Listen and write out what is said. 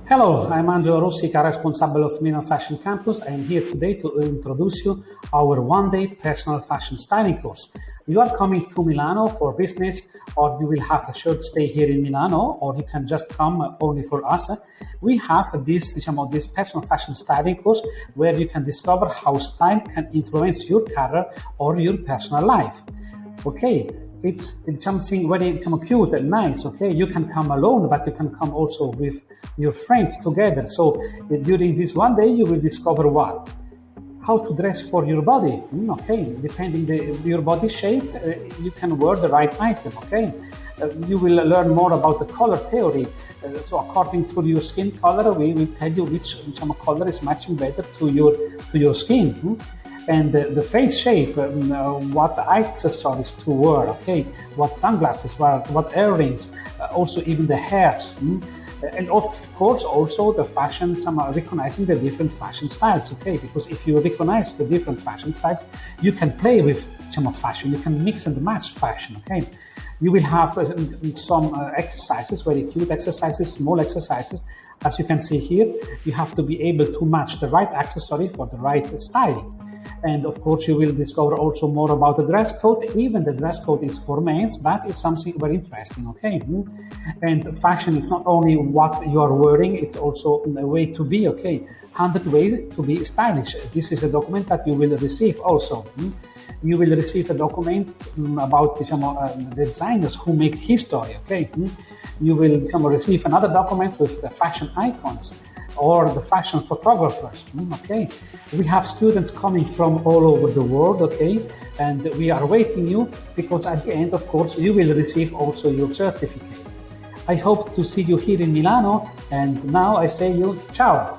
Hello, I'm Angelo Rossi, responsible of Milan Fashion Campus. I am here today to introduce you our one-day personal fashion styling course. You are coming to Milano for business, or you will have a short stay here in Milano, or you can just come only for us. We have this personal fashion styling course where you can discover how style can influence your career or your personal life. Okay, it's something very cute and nice. Okay, you can come alone, but you can come also with your friends together. So during this one day, you will discover what? How to dress for your body. Okay, depending your body shape, you can wear the right item. Okay, you will learn more about the color theory. So according to your skin color, we will tell you which color is matching better to your skin. And the face shape, what accessories to wear, okay, what sunglasses, what earrings, also even the hairs, and of course also the fashion, recognizing the different fashion styles, okay, because if you recognize the different fashion styles, you can play with fashion, you can mix and match fashion, okay. You will have some exercises, very cute exercises, small exercises. As you can see here, you have to be able to match the right accessory for the right styling. And of course, you will discover also more about the dress code. Even the dress code is for men, but it's something very interesting, okay? And fashion is not only what you are wearing, it's also a way to be, okay? 100 ways to be stylish. This is a document that you will receive also. You will receive a document about the designers who make history, okay? You will receive another document with the fashion icons or the fashion photographers, okay? We have students coming from all over the world, okay? And we are waiting you because at the end, of course, you will receive also your certificate. I hope to see you here in Milano, and now I say you ciao.